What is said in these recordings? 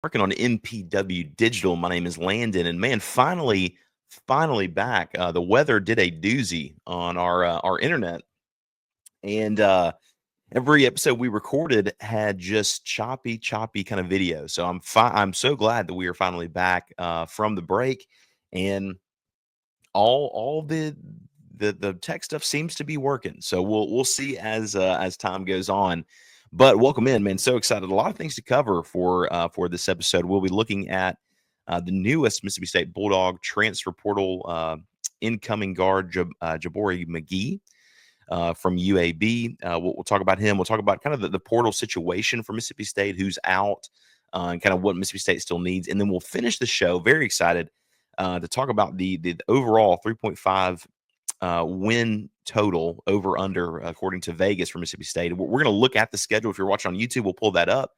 Working on MPW Digital. My name is Landon, and man, finally back. The weather did a doozy on our internet, and every episode we recorded had just choppy kind of video. So I'm so glad that we are finally back from the break, and all the tech stuff seems to be working. So we'll see as time goes on. But welcome in, man. So excited. A lot of things to cover for this episode. We'll be looking at the newest Mississippi State Bulldog transfer portal incoming guard Jabori McGee from UAB. We'll talk about him. We'll talk about kind of the portal situation for Mississippi State, who's out, and kind of what Mississippi State still needs. And then we'll finish the show. Very excited to talk about the overall 3.5 win total over under according to Vegas for Mississippi State. We're going to look at the schedule. If you're watching on YouTube, we'll pull that up,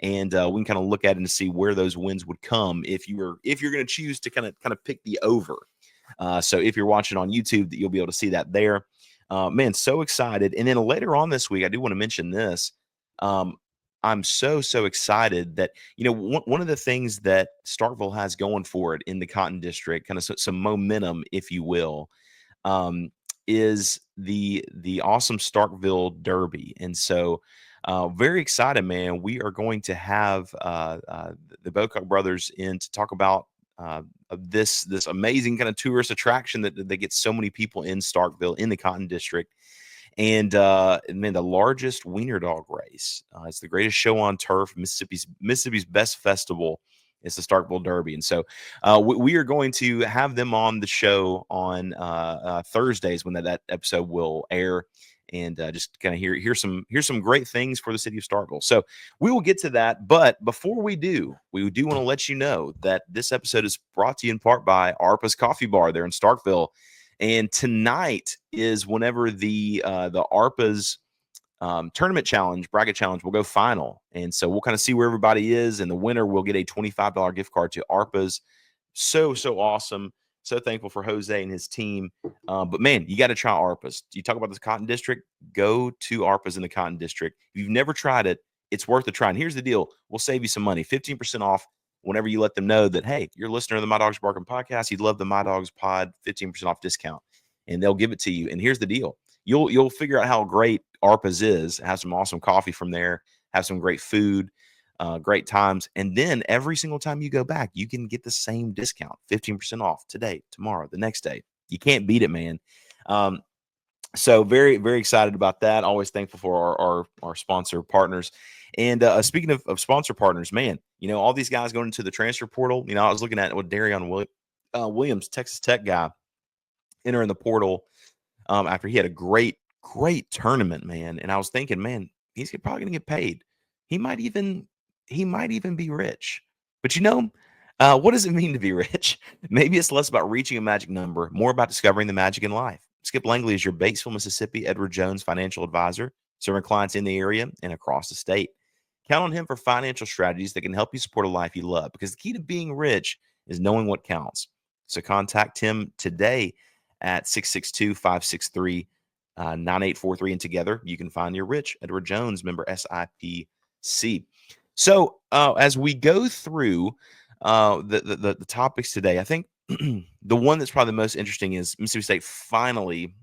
and we can kind of look at it and see where those wins would come if you're going to choose to kind of pick the over. So if you're watching on YouTube, you'll be able to see that there. Man, so excited. And then later on this week, I do want to mention this. I'm so excited that, one of the things that Starkville has going for it in the Cotton District, kind of some momentum, if you will, is the awesome Starkville Derby. And so very excited, man. We are going to have the Bocock brothers in to talk about this amazing kind of tourist attraction that gets so many people in Starkville in the Cotton District. And man, the largest wiener dog race. It's the greatest show on turf. Mississippi's best festival. It's the Starkville Derby. And so we are going to have them on the show on Thursdays when that episode will air, and just kind of hear some great things for the city of Starkville. So we will get to that. But before we do want to let you know that this episode is brought to you in part by Arpa's Coffee Bar there in Starkville. And tonight is whenever the Arpa's tournament challenge, bracket challenge, will go final. And so we'll kind of see where everybody is, and the winner will get a $25 gift card to Arpa's. So awesome. So thankful for Jose and his team. But man, you got to try Arpa's. You talk about this Cotton District, go to Arpa's in the Cotton District. If you've never tried it, it's worth a try. And here's the deal. We'll save you some money, 15% off whenever you let them know that, hey, you're a listener of the My Dogs Barking podcast. You'd love the My Dogs Pod 15% off discount, and they'll give it to you. And here's the deal. You'll figure out how great Arpa's is, have some awesome coffee from there, have some great food, great times. And then every single time you go back, you can get the same discount, 15% off today, tomorrow, the next day. You can't beat it, man. So very excited about that. Always thankful for our sponsor partners. And speaking of sponsor partners, man, all these guys going into the transfer portal. I was looking at what Darion Williams, Texas Tech guy, entering the portal after he had a great tournament, man. And I was thinking, man, he's probably going to get paid. He might even be rich. But what does it mean to be rich? Maybe it's less about reaching a magic number, more about discovering the magic in life. Skip Langley is your Batesville, Mississippi Edward Jones financial advisor, serving clients in the area and across the state. Count on him for financial strategies that can help you support a life you love, because the key to being rich is knowing what counts. So contact him today at 662-563-9843. And together you can find your rich. Edward Jones, member SIPC. So as we go through the topics today, I think the one that's probably the most interesting is Mississippi State finally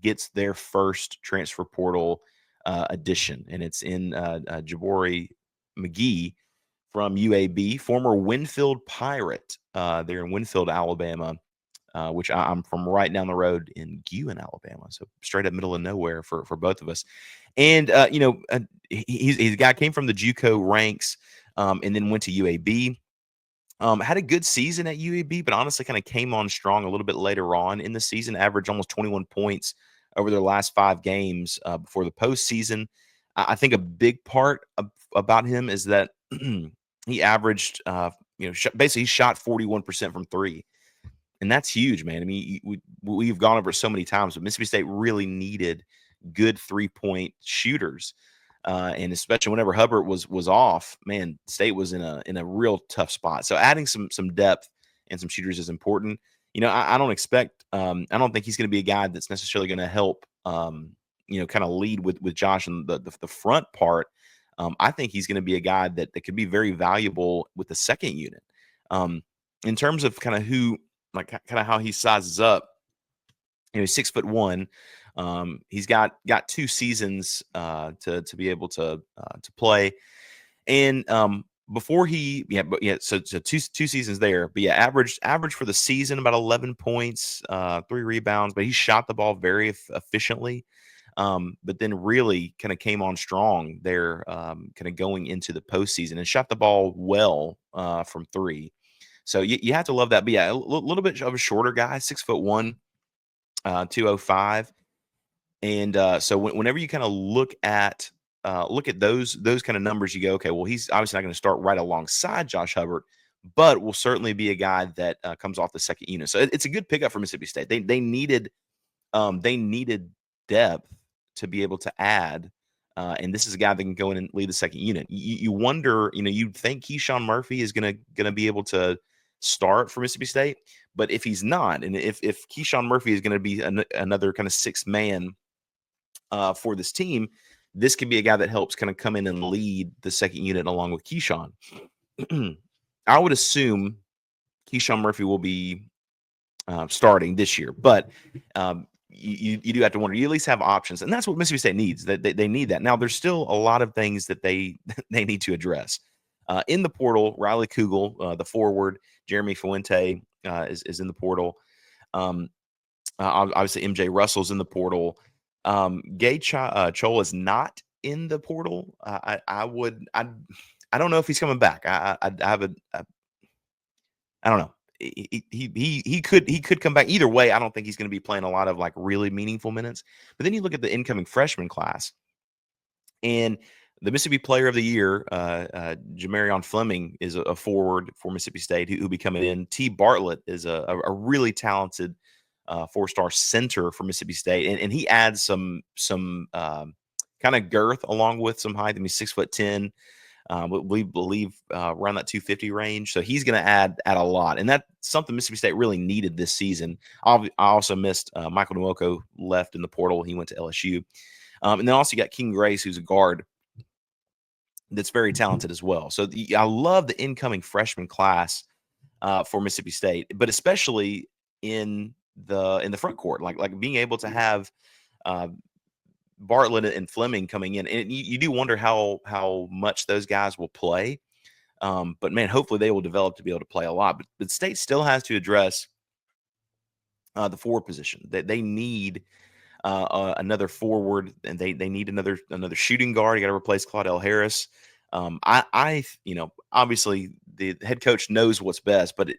gets their first transfer portal addition, and it's in Jabori McGee from UAB, former Winfield Pirate there in Winfield, Alabama, which I'm from right down the road in Guin, Alabama, so straight up middle of nowhere for both of us. And he's a guy came from the JUCO ranks, and then went to UAB. Had a good season at UAB, but honestly kind of came on strong a little bit later on in the season, averaged almost 21 points over their last 5 games before the postseason. I think a big part about him is that he averaged, basically he shot 41% from 3. And that's huge, man. I mean, we've gone over it so many times, but Mississippi State really needed good 3-point shooters. And especially whenever Hubbard was off, man, State was in a real tough spot. So adding some depth and some shooters is important. I don't expect, I don't think he's going to be a guy that's necessarily going to help, kind of lead with Josh in the front part. I think he's going to be a guy that could be very valuable with the second unit. In terms of kind of who, like kind of how he sizes up, he's 6'1". He's got 2 seasons to be able to play, and before he, so two seasons there, but average for the season about 11 points, 3 rebounds, but he shot the ball very efficiently. But then really kind of came on strong there, kind of going into the postseason, and shot the ball well from 3. So you have to love that. But yeah, a little bit of a shorter guy, 6'1", 205. And so whenever you kind of look at those kind of numbers, you go, okay, well, he's obviously not going to start right alongside Josh Hubbard, but will certainly be a guy that comes off the second unit. So it's a good pickup for Mississippi State. They needed depth to be able to add, and this is a guy that can go in and lead the second unit. You wonder, you'd think Keyshawn Murphy is gonna be able to start for Mississippi State, but if he's not, and if Keyshawn Murphy is going to be another kind of sixth man for this team, this could be a guy that helps kind of come in and lead the second unit along with Keyshawn. I would assume Keyshawn Murphy will be starting this year, but you do have to wonder. You at least have options, and that's what Mississippi State needs. That they need that. Now, there's still a lot of things that they need to address. In the portal, Riley Kugel, the forward, Jeremy Fuente is in the portal. Obviously, MJ Russell's in the portal. Gay Chol is not in the portal. I don't know if he's coming back. I don't know. He could come back either way. I don't think he's going to be playing a lot of like really meaningful minutes. But then you look at the incoming freshman class, and the Mississippi Player of the Year, Jamarion Fleming, is a forward for Mississippi State who'll be coming in. T. Bartlett is a really talented 4-star center for Mississippi State, and he adds some kind of girth along with some height. I mean, 6'10". We believe around that 250 range. So he's going to add a lot, and that's something Mississippi State really needed this season. I also missed Michael Nwoko left in the portal. He went to LSU, and then also you got King Grace, who's a guard that's very talented as well. So I love the incoming freshman class for Mississippi State, but especially in the front court, like being able to have Bartlett and Fleming coming in, and you do wonder how much those guys will play. But man, hopefully they will develop to be able to play a lot. But State still has to address the forward position. They need another forward, and they need another shooting guard. You got to replace Claudell Harris. Obviously the head coach knows what's best, but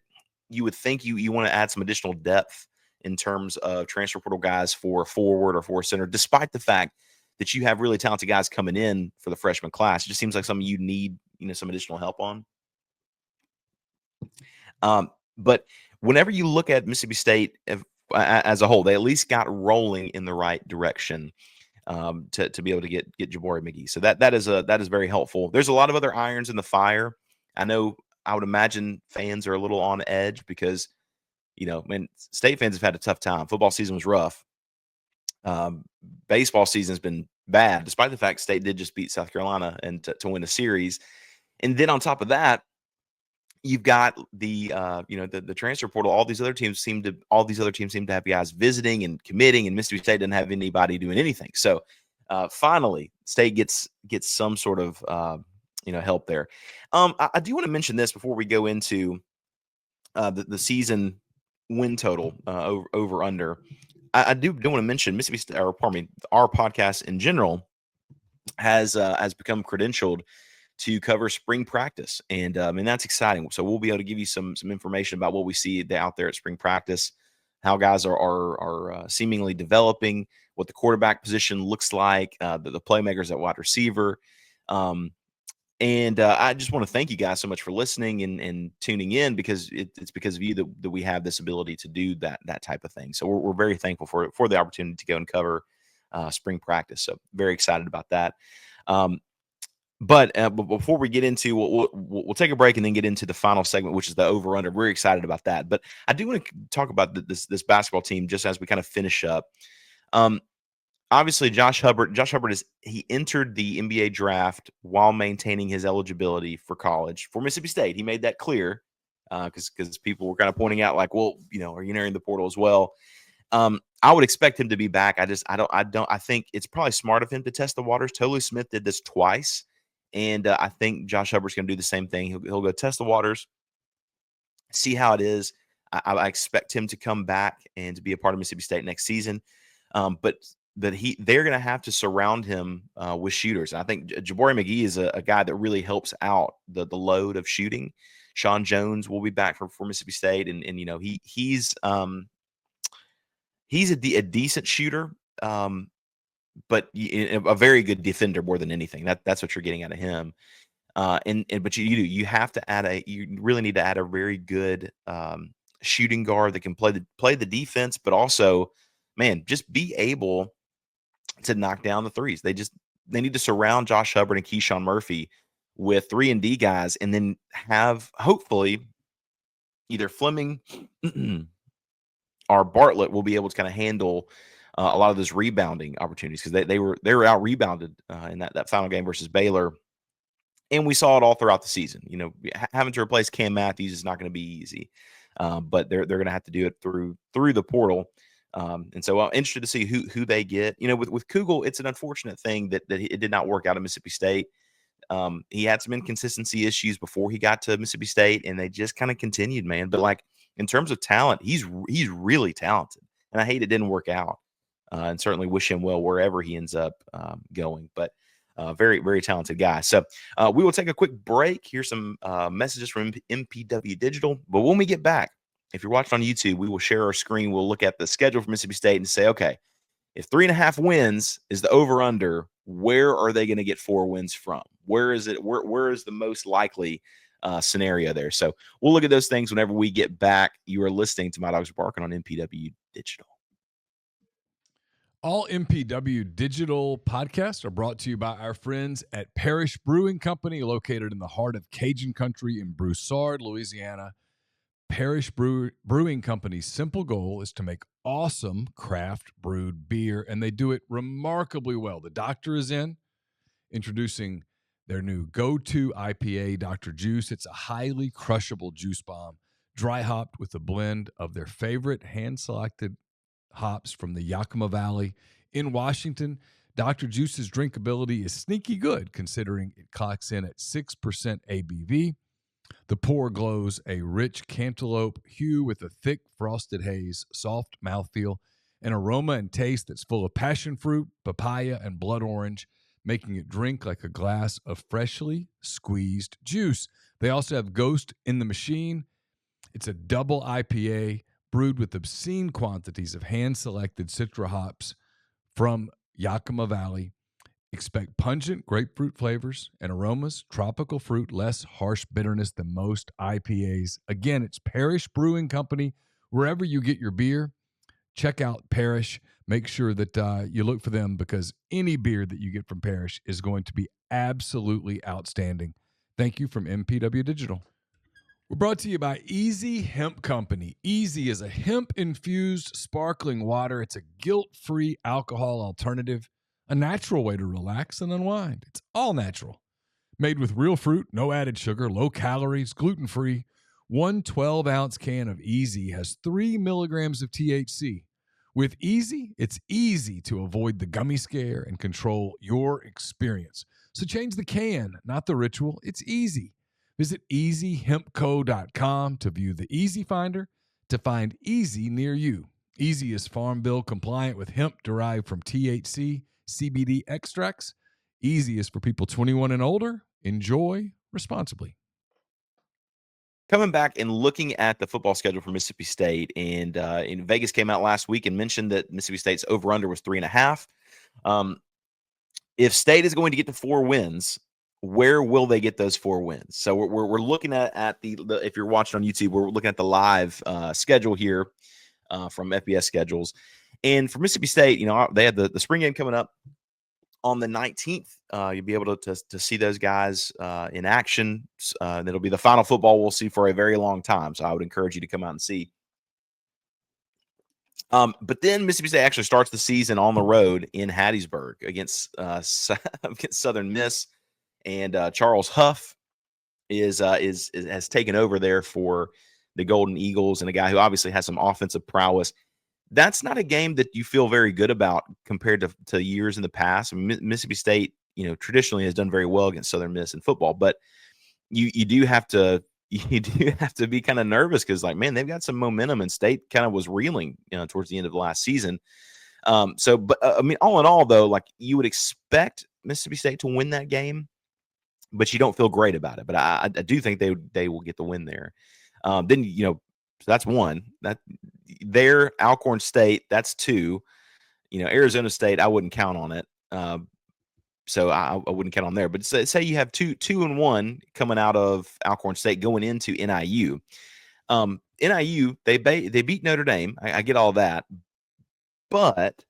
you would think you want to add some additional depth in terms of transfer portal guys for a forward or for a center, despite the fact that you have really talented guys coming in for the freshman class. It just seems like something you need, some additional help on. But whenever you look at Mississippi State as a whole, they at least got rolling in the right direction to be able to get Jabari McGee. So that is very helpful. There's a lot of other irons in the fire. I would imagine fans are a little on edge because, State fans have had a tough time. Football season was rough. Baseball season has been bad, despite the fact State did just beat South Carolina and to win a series. And then on top of that, you've got the transfer portal. All these other teams seem to have guys visiting and committing, and Mississippi State doesn't have anybody doing anything. So finally, State gets some sort of help there. I do want to mention this before we go into the season win total over under. I do want to mention Mississippi State, or pardon me, our podcast in general has become credentialed to cover spring practice, and that's exciting. So we'll be able to give you some information about what we see out there at spring practice, how guys are seemingly developing, what the quarterback position looks like, the playmakers at wide receiver. And I just want to thank you guys so much for listening and tuning in, because it's because of you that we have this ability to do that type of thing. So we're very thankful for the opportunity to go and cover spring practice. So very excited about that. But before we get into, we'll take a break and then get into the final segment, which is the over under. We're excited about that. But I do want to talk about this basketball team just as we kind of finish up. obviously Josh Hubbard he entered the NBA draft while maintaining his eligibility for college for Mississippi State. He made that clear because people were kind of pointing out like, well, are you entering the portal as well? I would expect him to be back. I think it's probably smart of him to test the waters. Tolu Smith did this twice, and I think Josh Hubbard's going to do the same thing. He'll go test the waters, see how it is. I expect him to come back and to be a part of Mississippi State next season. But they're going to have to surround him with shooters. And I think Jabari McGee is a guy that really helps out the load of shooting. Sean Jones will be back for Mississippi State, and he's a decent shooter, but a very good defender more than anything. That's what you're getting out of him. But you have to you really need to add a very good shooting guard that can play the defense, but also, man, just be able to knock down the threes. They need to surround Josh Hubbard and Keyshawn Murphy with 3-and-D guys, and then have hopefully either Fleming or Bartlett will be able to kind of handle a lot of those rebounding opportunities, because they were out rebounded in that final game versus Baylor. And we saw it all throughout the season. Having to replace Cam Matthews is not going to be easy, but they're going to have to do it through the portal. And so I'm interested to see who they get. With Kugel, it's an unfortunate thing that it did not work out at Mississippi State. He had some inconsistency issues before he got to Mississippi State, and they just kind of continued, man. But like in terms of talent, he's really talented, and I hate it didn't work out. And certainly wish him well wherever he ends up going. But very, very talented guy. So we will take a quick break. Here's some messages from MPW Digital. But when we get back, if you're watching on YouTube, we will share our screen. We'll look at the schedule for Mississippi State and say, okay, if 3.5 wins is the over-under, where are they going to get 4 wins from? Where is it? Where is the most likely scenario there? So we'll look at those things whenever we get back. You are listening to My Dogs Barking on MPW Digital. All MPW Digital podcasts are brought to you by our friends at Parish Brewing Company, located in the heart of Cajun country in Broussard, Louisiana. Parish Brewing Company's simple goal is to make awesome craft brewed beer, and they do it remarkably well. The doctor is introducing their new go-to IPA, Dr. Juice. It's a highly crushable juice bomb, dry hopped with a blend of their favorite hand-selected hops from the Yakima Valley in Washington. Dr. Juice's drinkability is sneaky good, considering it clocks in at 6% ABV. The pour glows a rich cantaloupe hue with a thick frosted haze, soft mouthfeel, an aroma and taste that's full of passion fruit, papaya, and blood orange, making it drink like a glass of freshly squeezed juice. They also have Ghost in the Machine. It's a double IPA brewed with obscene quantities of hand-selected Citra hops from Yakima Valley. Expect pungent grapefruit flavors and aromas, tropical fruit, less harsh bitterness than most IPAs. Again, it's Parish Brewing Company. Wherever you get your beer, check out Parish. Make sure that you look for them, because any beer that you get from Parish is going to be absolutely outstanding. Thank you from MPW Digital. We're brought to you by Easy Hemp Company. Easy is a hemp-infused sparkling water. It's a guilt-free alcohol alternative, a natural way to relax and unwind. It's all natural. Made with real fruit, no added sugar, low calories, gluten-free. One 12-ounce can of Easy has 3 milligrams of THC. With Easy, it's easy to avoid the gummy scare and control your experience. So change the can, not the ritual. It's easy. Visit EasyHempCo.com to view the Easy Finder to find Easy near you. Easy is Farm Bill compliant with hemp derived from THC, CBD extracts. Easy is for people 21 and older. Enjoy responsibly. Coming back and looking at the football schedule for Mississippi State, and in Vegas came out last week and mentioned that Mississippi State's over-under was 3.5. If State is going to get to 4 wins, where will they get those 4 wins? So we're looking at the if you're watching on YouTube, we're looking at the live schedule here from FBS schedules. And for Mississippi State, they have the spring game coming up on the 19th. You'll be able to see those guys in action. It'll be the final football we'll see for a very long time. So I would encourage you to come out and see. But then Mississippi State actually starts the season on the road in Hattiesburg against against Southern Miss, and Charles Huff is has taken over there for the Golden Eagles, and a guy who obviously has some offensive prowess. That's not a game that you feel very good about compared to years in the past. I mean, Mississippi State, traditionally has done very well against Southern Miss in football, but you do have to you do have to be kind of nervous because, like, man, they've got some momentum, and State kind of was reeling, towards the end of the last season. But I mean, all in all, though, like, you would expect Mississippi State to win that game, but you don't feel great about it. But I do think they will get the win there. Then so that's one. That there, Alcorn State, that's two. Arizona State, I wouldn't count on it. So I wouldn't count on there. But say you have 2-1 coming out of Alcorn State going into NIU. NIU, they beat Notre Dame. I get all that, but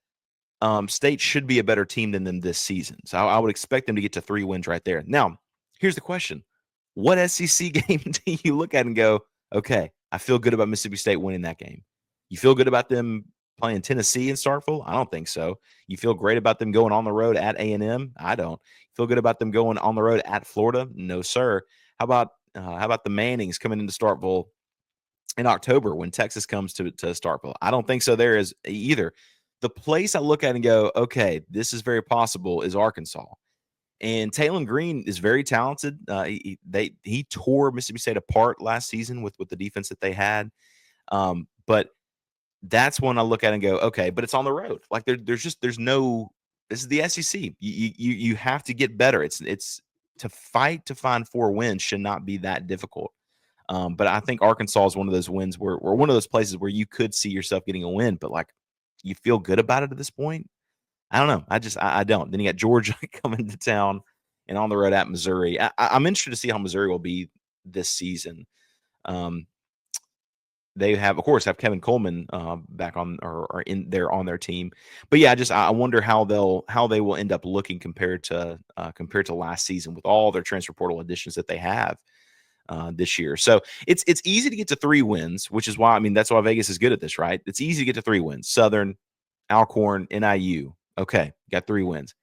State should be a better team than them this season. So I would expect them to get to 3 wins right there. Now, here's the question: what SEC game do you look at and go, okay, I feel good about Mississippi State winning that game? You feel good about them playing Tennessee in Starkville? I don't think so. You feel great about them going on the road at A&M? I don't. Feel good about them going on the road at Florida? No, sir. How about the Mannings coming into Starkville in October when Texas comes to Starkville? I don't think so there is either. The place I look at and go, okay, this is very possible, is Arkansas. And Talon Green is very talented. He tore Mississippi State apart last season with the defense that they had. But that's when I look at it and go, okay, but it's on the road. Like there's no. This is the SEC. You have to get better. It's to fight to find 4 wins should not be that difficult. But I think Arkansas is one of those wins where one of those places where you could see yourself getting a win, but like you feel good about it at this point. I don't know. I don't. Then you got Georgia coming to town and on the road at Missouri. I'm interested to see how Missouri will be this season. They have Kevin Coleman back on or in there on their team, but yeah, I wonder how they will end up looking compared to last season with all their transfer portal additions that they have this year. So it's easy to get to 3 wins, which is why that's why Vegas is good at this, right? It's easy to get to 3 wins: Southern, Alcorn, NIU. Okay, got 3 wins.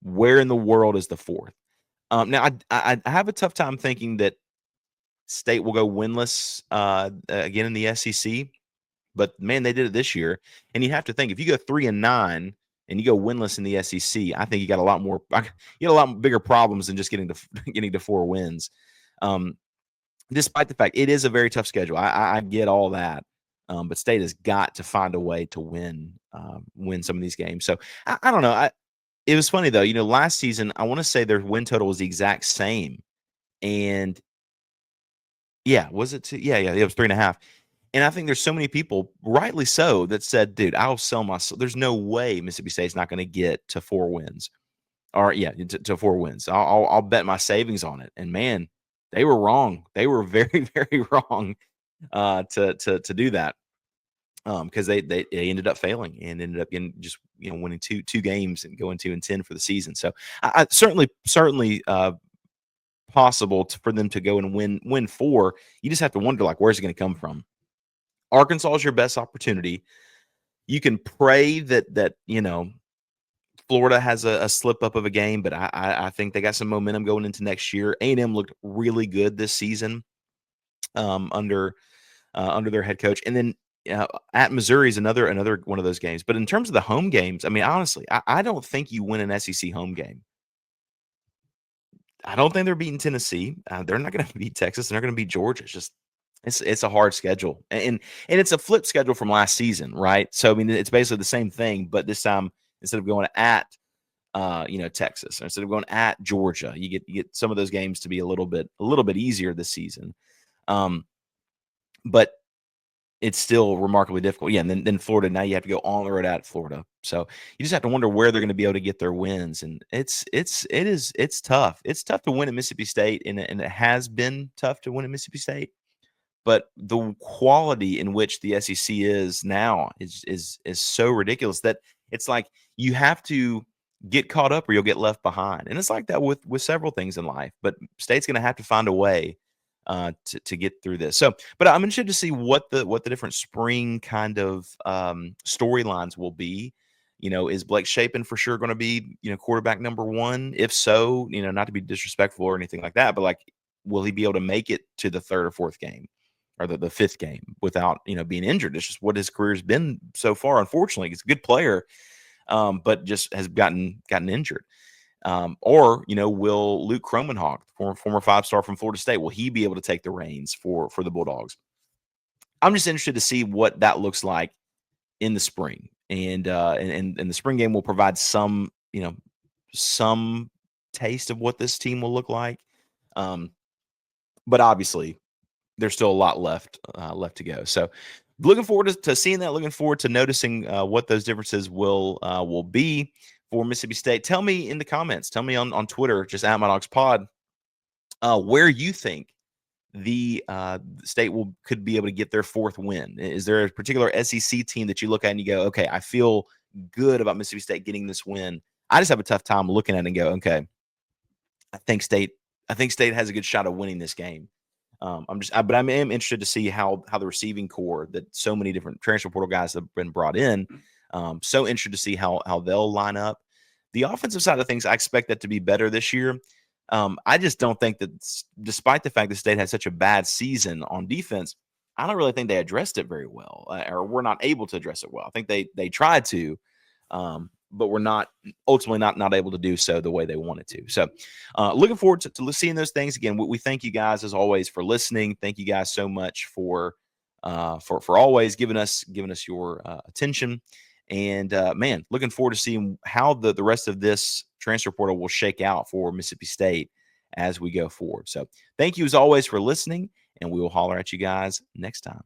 Where in the world is the 4th? Now I have a tough time thinking that State will go winless again in the SEC, but man, they did it this year. And you have to think, if you go 3-9 and you go winless in the SEC, I think you got a lot bigger problems than just getting to 4 wins. Despite the fact it is a very tough schedule, I get all that. But State has got to find a way to win some of these games. So I don't know. It was funny though. Last season I want to say their win total was the exact same, and yeah, was it 2? Yeah, it was 3.5. And I think there's so many people, rightly so, that said, "Dude, I'll sell my. There's no way Mississippi State's not going to get to 4 wins, or to 4 wins. I'll bet my savings on it." And man, they were wrong. They were very, very wrong to do that. Because they ended up failing and ended up getting just winning two games and going 2-10 for the season. So I certainly possible for them to go and win 4. You just have to wonder, like, where's it going to come from? Arkansas is your best opportunity. You can pray that Florida has a slip up of a game, but I think they got some momentum going into next year. A&M looked really good this season under their head coach, and then at Missouri is another one of those games. But in terms of the home games, honestly, I don't think you win an SEC home game. I don't think they're beating Tennessee. They're not going to beat Texas. They're not going to beat Georgia. It's a hard schedule, and it's a flip schedule from last season, right? So it's basically the same thing, but this time instead of going at Texas, or instead of going at Georgia, you get some of those games to be a little bit easier this season. But it's still remarkably difficult. Yeah, and then Florida, now you have to go on the road at Florida. So you just have to wonder where they're going to be able to get their wins. And it's tough. It's tough to win at Mississippi State, and it has been tough to win at Mississippi State. But the quality in which the SEC is now is so ridiculous that it's like you have to get caught up or you'll get left behind. And it's like that with several things in life. But State's going to have to find a way to get through this. So, but I'm interested to see what the different spring kind of storylines will be. Is Blake Shapen for sure going to be quarterback number one? If so, not to be disrespectful or anything like that, but like, will he be able to make it to the third or fourth game? Or the fifth game without being injured? It's just what his career's been so far. Unfortunately, he's a good player, but just has gotten injured. Or will Luke Kromenhoek, former 5-star from Florida State, will he be able to take the reins for the Bulldogs? I'm just interested to see what that looks like in the spring, and the spring game will provide some taste of what this team will look like. But obviously, there's still a lot left to go. So looking forward to seeing that. Looking forward to noticing what those differences will be for Mississippi State. Tell me in the comments. Tell me on Twitter, just at MyDawgsPod, where you think the state could be able to get their fourth win. Is there a particular SEC team that you look at and you go, okay, I feel good about Mississippi State getting this win? I just have a tough time looking at it and go, okay, I think State has a good shot of winning this game. But I am interested to see how the receiving core that so many different transfer portal guys have been brought in. So interested to see how they'll line up. The offensive side of things, I expect that to be better this year. I just don't think that, despite the fact that State had such a bad season on defense, I don't really think they addressed it very well, or were not able to address it well. I think they tried to, but were not ultimately not able to do so the way they wanted to. So looking forward to seeing those things again. We thank you guys as always for listening. Thank you guys so much for always giving us your attention. And man, looking forward to seeing how the rest of this transfer portal will shake out for Mississippi State as we go forward. So thank you as always for listening, and we will holler at you guys next time.